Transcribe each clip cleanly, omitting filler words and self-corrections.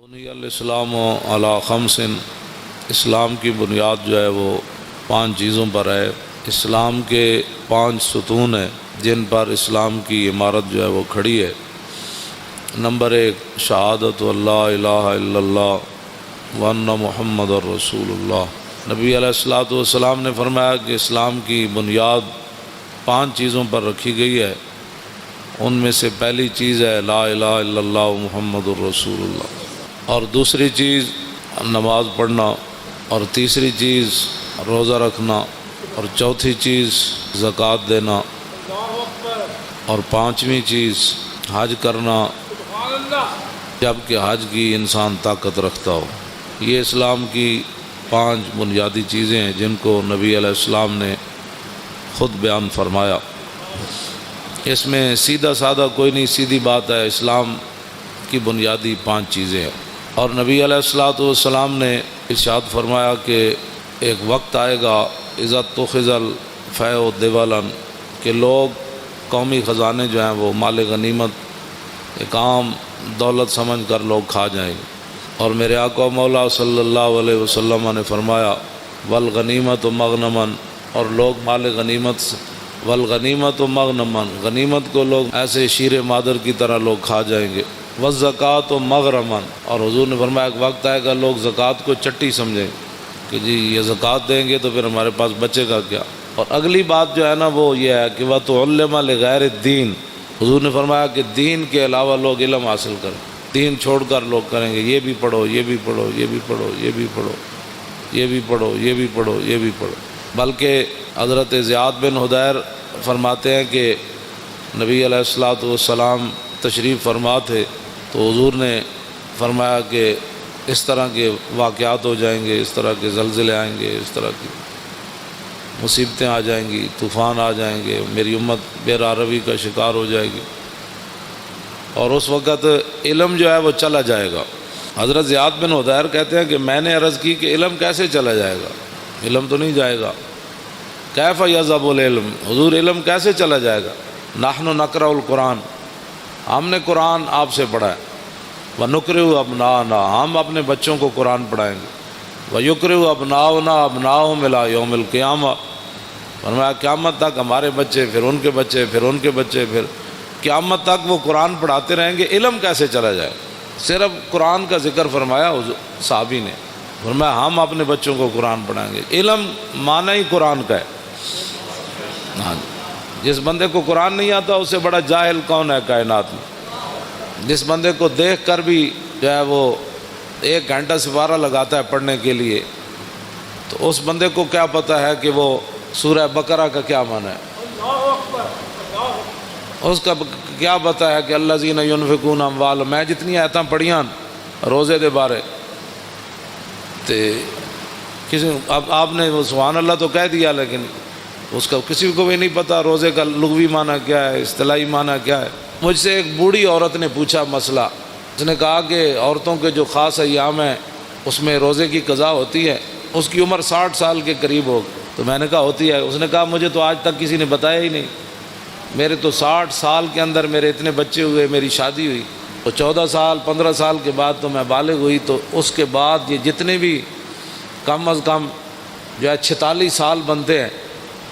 بنی الاسلام علی خمس، اسلام کی بنیاد جو ہے وہ 5 چیزوں پر ہے۔ اسلام کے 5 ستون ہیں جن پر اسلام کی عمارت جو ہے وہ کھڑی ہے۔ نمبر 1، شہادت اللہ الہ الا اللہ وان محمد الرسول اللہ۔ نبی علیہ الصلوۃ والسلام نے فرمایا کہ اسلام کی بنیاد 5 چیزوں پر رکھی گئی ہے، ان میں سے پہلی چیز ہے لا الہ الا اللہ محمد الرسول اللہ، اور دوسری چیز نماز پڑھنا، اور تیسری چیز روزہ رکھنا، اور چوتھی چیز زکوٰۃ دینا، اور 5ویں چیز حج کرنا جب کہ حج کی انسان طاقت رکھتا ہو۔ یہ اسلام کی 5 بنیادی چیزیں ہیں جن کو نبی علیہ السلام نے خود بیان فرمایا۔ اس میں سیدھا سادہ کوئی نہیں، سیدھی بات ہے، اسلام کی بنیادی 5 چیزیں ہیں۔ اور نبی علیہ الصلوۃ والسلام نے ارشاد فرمایا کہ ایک وقت آئے گا اذا اتخذ الفیء دولا، کہ لوگ قومی خزانے جو ہیں وہ مال غنیمت ایک عام دولت سمجھ کر لوگ کھا جائیں گے، اور میرے آقا مولا صلی اللہ علیہ وسلم نے فرمایا والغنیمت مغنما، اور لوگ مال غنیمت والغنیمت مغنما، غنیمت کو لوگ ایسے شیر مادر کی طرح لوگ کھا جائیں گے، والزکوٰۃ مغرما، اور حضور نے فرمایا ایک وقت آئے گا لوگ زکوٰۃ کو چٹی سمجھیں کہ جی یہ زکوٰۃ دیں گے تو پھر ہمارے پاس بچے گا کیا۔ اور اگلی بات جو ہے نا وہ یہ ہے کہ وَتُعَلِّمَ لِغَيْرِ الدِّينِ، حضور نے فرمایا کہ دین کے علاوہ لوگ علم حاصل کریں، دین چھوڑ کر لوگ کریں گے یہ بھی پڑھو، یہ بھی پڑھو، یہ بھی پڑھو، یہ بھی پڑھو، یہ بھی پڑھو، یہ بھی پڑھو، یہ بھی پڑھو۔ بلکہ حضرت زیاد بن حدیر فرماتے ہیں کہ نبی علیہ الصلوۃ والسلام تشریف فرما تھے تو حضور نے فرمایا کہ اس طرح کے واقعات ہو جائیں گے، اس طرح کے زلزلے آئیں گے، اس طرح کی مصیبتیں آ جائیں گی، طوفان آ جائیں گے، میری امت بے راروی کا شکار ہو جائے گی، اور اس وقت علم جو ہے وہ چلا جائے گا۔ حضرت زیاد بن حدیر کہتے ہیں کہ میں نے عرض کی کہ علم کیسے چلا جائے گا، علم تو نہیں جائے گا، کیف یذهب العلم، حضور علم کیسے چلا جائے گا، نحن نقرأ القرآن، ہم نے قرآن آپ سے پڑھا ہے، وَنُقْرِئُ أَبْنَاءَنَا، ہم اپنے بچوں کو قرآن پڑھائیں گے، وَيُقْرِئُ أَبْنَاؤُنَا أَبْنَاءَهُمْ إِلَىٰ يَوْمِ الْقِيَامَةِ، فرمایا قیامت تک ہمارے بچے، پھر ان کے بچے، پھر ان کے بچے، پھر قیامت تک وہ قرآن پڑھاتے رہیں گے، علم کیسے چلا جائے۔ صرف قرآن کا ذکر فرمایا صحابی نے، فرمایا ہم اپنے بچوں کو قرآن پڑھائیں گے۔ علم معنی ہی قرآن کا ہے۔ ہاں، جس بندے کو قرآن نہیں آتا اس سے بڑا جاہل کون ہے کائنات میں؟ جس بندے کو دیکھ کر بھی جو ہے وہ 1 گھنٹہ سپارہ لگاتا ہے پڑھنے کے لیے، تو اس بندے کو کیا پتہ ہے کہ وہ سورہ بقرہ کا کیا معنی ہے، اس کا کیا پتہ ہے کہ الذین ینفقون اموالهم، میں جتنی آیتاں پڑھیاں روزے دے بارے تے کسی اب آپ نے وہ سبحان اللہ تو کہہ دیا، لیکن اس کا کسی کو بھی نہیں پتہ روزے کا لغوی معنی کیا ہے، اصطلاحی معنی کیا ہے۔ مجھ سے ایک بوڑھی عورت نے پوچھا مسئلہ، اس نے کہا کہ عورتوں کے جو خاص ایام ہیں اس میں روزے کی قضا ہوتی ہے، اس کی عمر 60 سال کے قریب ہو، تو میں نے کہا ہوتی ہے، اس نے کہا مجھے تو آج تک کسی نے بتایا ہی نہیں، میرے تو 60 سال کے اندر میرے اتنے بچے ہوئے، میری شادی ہوئی تو 14 سال 15 سال کے بعد تو میں بالغ ہوئی، تو اس کے بعد یہ جتنے بھی کم از کم جو ہے 46 سال بنتے ہیں،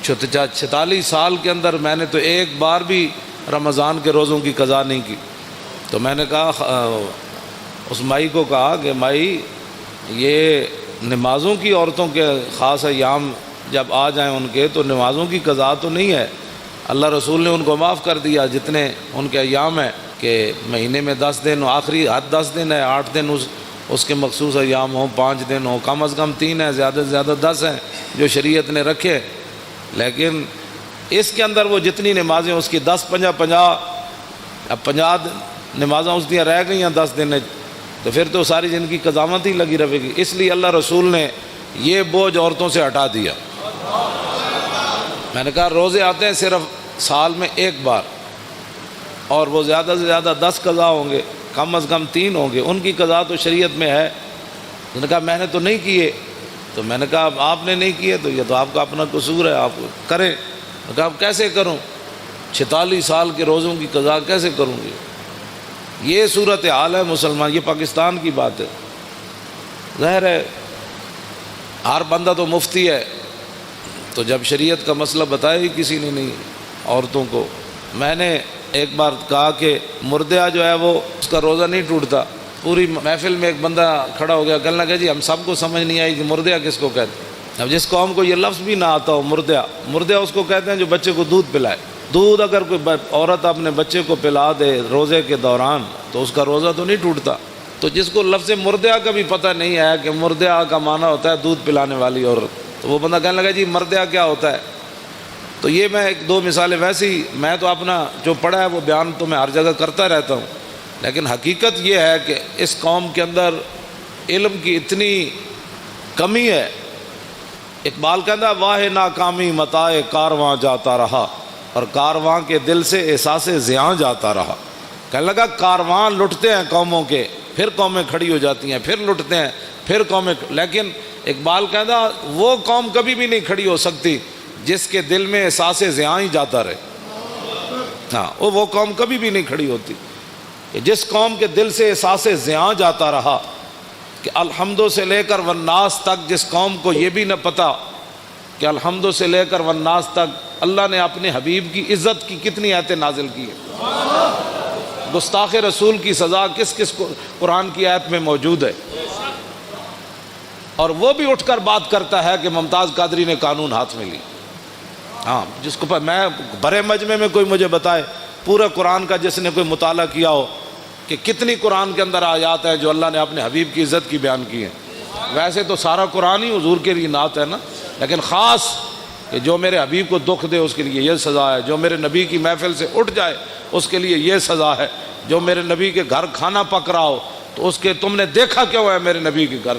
46 سال کے اندر میں نے تو ایک بار بھی رمضان کے روزوں کی قضا نہیں کی۔ تو میں نے کہا اس مائی کو کہا کہ مائی یہ نمازوں کی عورتوں کے خاص ایام جب آ جائیں ان کے تو نمازوں کی قضا تو نہیں ہے، اللہ رسول نے ان کو معاف کر دیا جتنے ان کے ایام ہیں کہ مہینے میں 10 دن، آخری حد 10 دن ہے، 8 دن اس کے مخصوص ایام ہوں، 5 دن ہوں، کم از کم 3 ہیں، زیادہ سے زیادہ 10 ہیں جو شریعت نے رکھے، لیکن اس کے اندر وہ جتنی نمازیں اس کی 10 50 اب 50 نمازیں اس دیا رہ گئی ہیں 10 دن، تو پھر تو ساری زندگی قضامت ہی لگی رہے گی۔ اس لیے اللہ رسول نے یہ بوجھ عورتوں سے ہٹا دیا۔ میں نے کہا روزے آتے ہیں صرف سال میں 1 بار، اور وہ زیادہ سے زیادہ 10 قضا ہوں گے، کم از کم 3 ہوں گے، ان کی قضا تو شریعت میں ہے۔ اس نے کہا میں نے تو نہیں کیے، تو میں نے کہا آپ نے نہیں کیے تو یہ تو آپ کا اپنا قصور ہے، آپ کریں۔ میں کہا اب کیسے کروں، 46 سال کے روزوں کی قضا کیسے کروں گی؟ یہ صورت حال ہے مسلمان. یہ پاکستان کی بات ہے. ظاہر ہے ہر بندہ تو مفتی ہے، تو جب شریعت کا مسئلہ بتایا ہی کسی نے نہیں عورتوں کو. میں نے ایک بار کہا کہ مردہ جو ہے وہ اس کا روزہ نہیں ٹوٹتا. پوری محفل میں ایک بندہ کھڑا ہو گیا، کہنے لگا جی ہم سب کو سمجھ نہیں آئی کہ مردہ کس کو کہتے ہیں. اب جس قوم کو یہ لفظ بھی نہ آتا ہو مردہ اس کو کہتے ہیں جو بچے کو دودھ پلائے. دودھ اگر کوئی عورت اپنے بچے کو پلا دے روزے کے دوران تو اس کا روزہ تو نہیں ٹوٹتا. تو جس کو لفظ مردہ کا بھی پتہ نہیں ہے کہ مردہ کا معنی ہوتا ہے دودھ پلانے والی عورت، تو وہ بندہ کہنے لگا جی مردہ کیا ہوتا ہے. تو یہ میں ایک دو مثالیں ویسی، میں تو اپنا جو پڑھا ہے وہ بیان تو میں ہر جگہ کرتا رہتا ہوں، لیکن حقیقت یہ ہے کہ اس قوم کے اندر علم کی اتنی کمی ہے. اقبال کہتا ہے واہ ناکامی متاع کارواں جاتا رہا اور کارواں کے دل سے احساس زیاں جاتا رہا. کہنے لگا کارواں لٹتے ہیں قوموں کے، پھر قومیں کھڑی ہو جاتی ہیں، پھر لٹتے ہیں، پھر قومیں. لیکن اقبال کہتا وہ قوم کبھی بھی نہیں کھڑی ہو سکتی جس کے دل میں احساس زیاں ہی جاتا رہے. ہاں وہ قوم کبھی بھی نہیں کھڑی ہوتی کہ جس قوم کے دل سے احساس زیاں جاتا رہا. کہ الحمدو سے لے کر والناس تک جس قوم کو یہ بھی نہ پتہ کہ الحمدو سے لے کر والناس تک اللہ نے اپنے حبیب کی عزت کی کتنی آیتیں نازل کی ہیں، گستاخ رسول کی سزا کس کس کو قرآن کی آیت میں موجود ہے. اور وہ بھی اٹھ کر بات کرتا ہے کہ ممتاز قادری نے قانون ہاتھ میں لی. ہاں جس کو میں بڑے مجمع میں کوئی مجھے بتائے پورے قرآن کا جس نے کوئی مطالعہ کیا ہو کہ کتنی قرآن کے اندر آیات ہیں جو اللہ نے اپنے حبیب کی عزت کی بیان کی ہیں. ویسے تو سارا قرآن ہی حضور کے لیے نعت ہے نا، لیکن خاص کہ جو میرے حبیب کو دکھ دے اس کے لیے یہ سزا ہے، جو میرے نبی کی محفل سے اٹھ جائے اس کے لیے یہ سزا ہے، جو میرے نبی کے گھر کھانا پک رہا ہو تو اس کے تم نے دیکھا کیوں ہے میرے نبی کے گھر،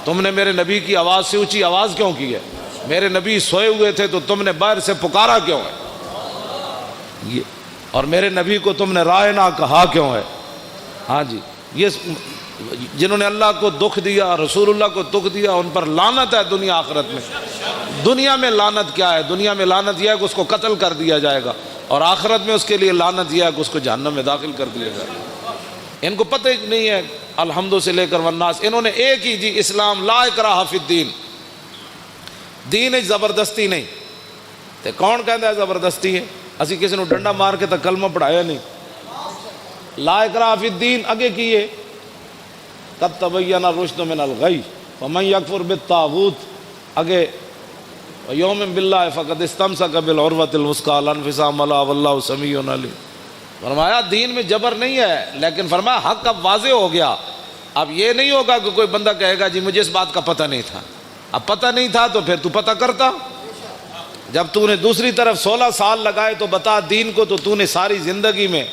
تم نے میرے نبی کی آواز سے اونچی آواز کیوں کی ہے، میرے نبی سوئے ہوئے تھے تو تم نے باہر سے پکارا کیوں ہے، اور میرے نبی کو تم نے رائے نہ کہا کیوں ہے. ہاں جی، یہ جنہوں نے اللہ کو دکھ دیا، رسول اللہ کو دکھ دیا، ان پر لعنت ہے دنیا آخرت میں. دنیا میں لعنت کیا ہے؟ دنیا میں لعنت یہ ہے کہ اس کو قتل کر دیا جائے گا، اور آخرت میں اس کے لیے لعنت یہ ہے کہ اس کو جہنم میں داخل کر دیا جائے گا. ان کو پتہ ہی نہیں ہے الحمدو سے لے کر والناس. انہوں نے ایک ہی جی اسلام لا اکراہ فی الدین، دین زبردستی نہیں. تے کون کہتا ہے زبردستی ہے؟ اسی کسی نے ڈنڈا مار کے تو کلمہ پڑھایا نہیں. لا اکراہ فی الدین اگے کیے قد تبین الرشد من الغی فمن یکفر بالطاغوت، اگے یوم باللہ فقد استمسک بالعروۃ الوثقی لا انفصام لها واللہ سمیع علیم. فرمایا دین میں جبر نہیں ہے، لیکن فرمایا حق اب واضح ہو گیا. اب یہ نہیں ہوگا کہ کوئی بندہ کہے گا جی مجھے اس بات کا پتہ نہیں تھا. اب پتہ نہیں تھا تو پھر تو پتہ کرتا. جب تو نے دوسری طرف 16 سال لگائے تو بتا دین کو، تو نے ساری زندگی میں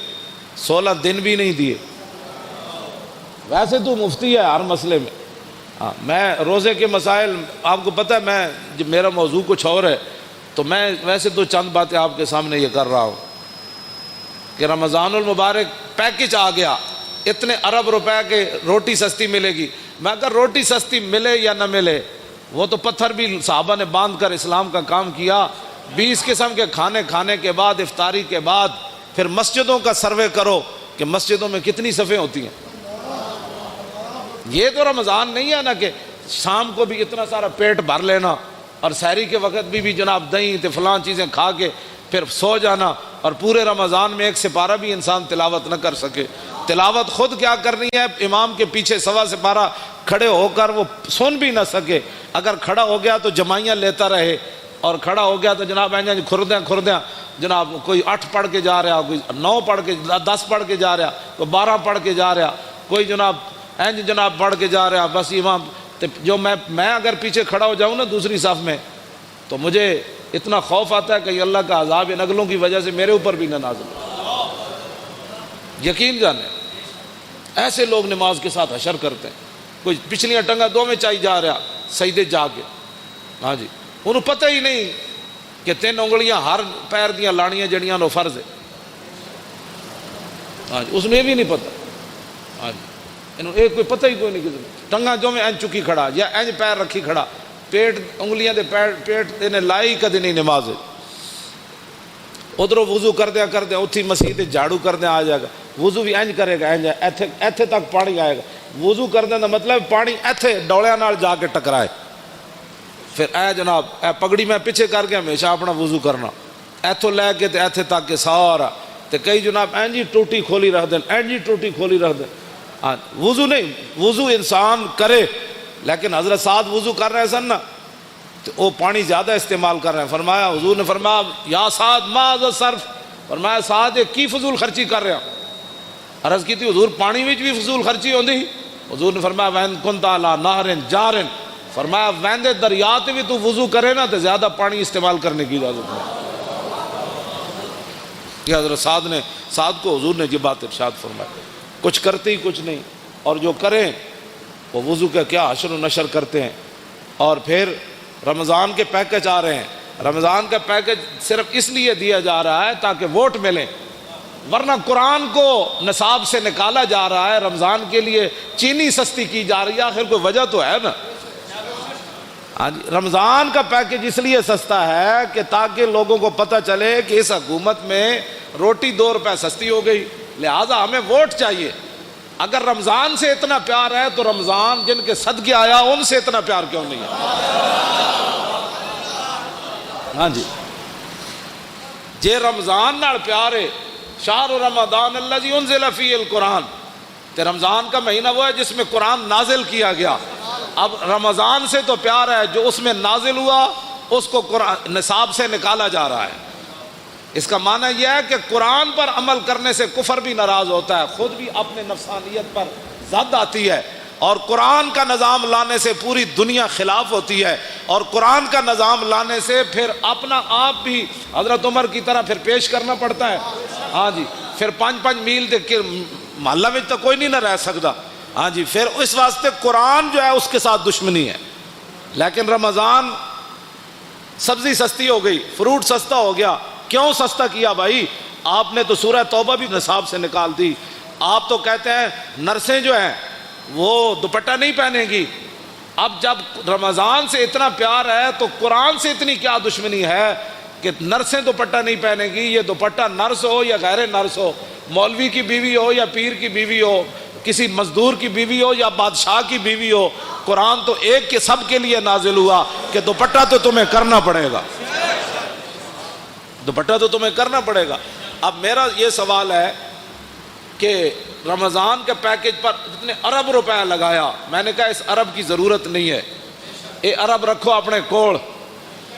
16 دن بھی نہیں دیے. ویسے تو مفتی ہے ہر مسئلے میں. ہاں میں روزے کے مسائل آپ کو پتہ ہے، میں جب میرا موضوع کچھ اور ہے تو میں ویسے تو چند باتیں آپ کے سامنے یہ کر رہا ہوں کہ رمضان المبارک پیکج آ گیا، اتنے ارب روپے کے روٹی سستی ملے گی. میں اگر روٹی سستی ملے یا نہ ملے، وہ تو پتھر بھی صحابہ نے باندھ کر اسلام کا کام کیا. 20 قسم کے کھانے کھانے کے بعد، افطاری کے بعد پھر مسجدوں کا سروے کرو کہ مسجدوں میں کتنی صفیں ہوتی ہیں. یہ تو رمضان نہیں ہے نا کہ شام کو بھی اتنا سارا پیٹ بھر لینا اور سحری کے وقت بھی جناب دہی تے فلاں چیزیں کھا کے پھر سو جانا، اور پورے رمضان میں ایک سپارہ بھی انسان تلاوت نہ کر سکے. تلاوت خود کیا کرنی ہے، امام کے پیچھے سوا سپارہ کھڑے ہو کر وہ سن بھی نہ سکے. اگر کھڑا ہو گیا تو جمائیاں لیتا رہے، اور کھڑا ہو گیا تو جناب کھردیاں جناب کوئی 8 پڑھ کے جا رہا، کوئی 9 پڑھ کے 10 پڑھ کے جا رہا، کوئی 12 پڑھ کے جا رہا، کوئی جناب پڑھ کے جا رہا. بس امام جو میں اگر پیچھے کھڑا ہو جاؤں نا دوسری صف میں تو مجھے اتنا خوف آتا ہے کہ اللہ کا عذاب ان اگلوں کی وجہ سے میرے اوپر بھی نہ نازل ہو. یقین جانے ایسے لوگ نماز کے ساتھ حشر کرتے ہیں. کوئی پچھلیاں ٹنگا دو میں چاہی جا رہا سجدے جا کے. ہاں جی، انہوں پتہ ہی نہیں کہ 3 انگلیاں ہر پیر دیاں لانیاں جڑیاں نو فرض ہے. ہاں جی، اس میں بھی نہیں پتہ. ہاں جی، انہوں ایک کوئی پتہ ہی کوئی نہیں. کسی ٹنگا جو میں اینج چکی کھڑا یا اینج پیر رکھی کھڑا، پیٹ انگلیاں دے پیٹ نے لائی کدی نہیں نماز. ادھروں وضو کردیا اتھی مسیح جھاڑو کردیا آ جائے گا، وضو بھی انج کرے گا، انج ایتھے تک پانی آئے گا، وضو کردیا دا مطلب پانی ایتھے ڈولیاں نال جا کے ٹکرائے، پھر اے جناب اے پگڑی میں پیچھے کر کے ہمیشہ اپنا وضو کرنا، ایتھوں لے کے ایتھے تک کے سارا، تے کئی جناب اینجی ٹوٹی کھولی رکھ دیں، اینجی ٹوٹی کھولی رکھ دیں۔ ہاں وضو نہیں، وضو انسان کرے، لیکن حضرت سعد وضو کر رہے سن نا تو وہ پانی زیادہ استعمال کر رہے ہیں، فرمایا حضور نے فرمایا یا سعد ما ذا صرف، فرمایا سعد یہ کی فضول خرچی کر رہے ہیں؟ عرض کی تھی حضور پانی وچ بھی فضول خرچی ہوندی؟ حضور نے فرمایا وین کنت علی نہر جارن، فرمایا ویندے دریا تے بھی تو وضو کرے نا تو زیادہ پانی استعمال کرنے کی اجازت ہے۔ کہ حضرت سعد کو حضور نے یہ بات ارشاد فرمائی، کچھ کرتے ہی کچھ نہیں، اور جو کریں وہ وضو کا کیا حشر و نشر کرتے ہیں۔ اور پھر رمضان کے پیکج آ رہے ہیں، رمضان کا پیکج صرف اس لیے دیا جا رہا ہے تاکہ ووٹ ملیں، ورنہ قرآن کو نصاب سے نکالا جا رہا ہے، رمضان کے لیے چینی سستی کی جا رہی ہے، آخر کوئی وجہ تو ہے نا۔ رمضان کا پیکج اس لیے سستا ہے کہ تاکہ لوگوں کو پتہ چلے کہ اس حکومت میں روٹی 2 روپے سستی ہو گئی، لہٰذا ہمیں ووٹ چاہیے۔ اگر رمضان سے اتنا پیار ہے تو رمضان جن کے صدقے آیا ان سے اتنا پیار کیوں نہیں ہے؟ ہاں جی، جے رمضان نال پیار ہے، شہر رمضان الذی انزل فیہ القرآن، تے رمضان کا مہینہ وہ ہے جس میں قرآن نازل کیا گیا۔ اب رمضان سے تو پیار ہے، جو اس میں نازل ہوا اس کو قرآن نصاب سے نکالا جا رہا ہے۔ اس کا معنی یہ ہے کہ قرآن پر عمل کرنے سے کفر بھی ناراض ہوتا ہے، خود بھی اپنے نفسانیت پر زد آتی ہے، اور قرآن کا نظام لانے سے پوری دنیا خلاف ہوتی ہے، اور قرآن کا نظام لانے سے پھر اپنا آپ بھی حضرت عمر کی طرح پھر پیش کرنا پڑتا ہے۔ ہاں جی، پھر 5 میل دے محلہ میں تو کوئی نہیں نہ رہ سکتا۔ ہاں جی، پھر اس واسطے قرآن جو ہے اس کے ساتھ دشمنی ہے۔ لیکن رمضان سبزی سستی ہو گئی، فروٹ سستا ہو گیا، کیوں سستا کیا بھائی؟ آپ نے تو سورہ توبہ بھی نصاب سے نکال دی۔ آپ تو کہتے ہیں نرسیں جو ہیں وہ دوپٹہ نہیں پہنیں گی، اب جب رمضان سے اتنا پیار ہے تو قرآن سے اتنی کیا دشمنی ہے کہ نرسیں دوپٹہ نہیں پہنیں گی؟ یہ دوپٹہ نرس ہو یا غیر نرس ہو، مولوی کی بیوی ہو یا پیر کی بیوی ہو، کسی مزدور کی بیوی ہو یا بادشاہ کی بیوی ہو، قرآن تو ایک کے سب کے لیے نازل ہوا کہ دوپٹہ تو تمہیں کرنا پڑے گا، دوپٹہ تو تمہیں کرنا پڑے گا۔ اب میرا یہ سوال ہے کہ رمضان کے پیکج پر اتنے ارب روپے لگایا، میں نے کہا اس ارب کی ضرورت نہیں ہے، یہ ارب رکھو اپنے کوڑ۔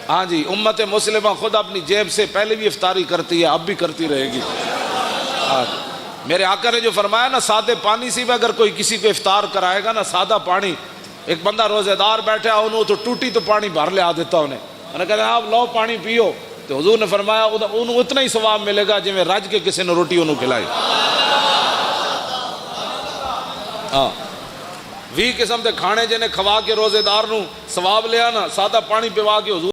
ہاں جی، امت مسلمہ خود اپنی جیب سے پہلے بھی افطاری کرتی ہے، اب بھی کرتی رہے گی۔ میرے آقا نے جو فرمایا نا، سادے پانی سے بھی اگر کوئی کسی کو افطار کرائے گا نا، سادہ پانی، ایک بندہ روزے دار بیٹھا انہوں تو ٹوٹی تو پانی بھر لے آ دیتا انہیں، میں نے کہا آپ لو پانی پیو، تو حضور نے فرمایا انہوں اتنا ہی ثواب ملے گا جی میں رج کے کسی نے روٹی انہوں کھلائی۔ ہاں 20 قسم دے کھانے جنہیں کھوا کے روزے دار نو ثواب لیا نا، سادہ پانی پیوا کے حضور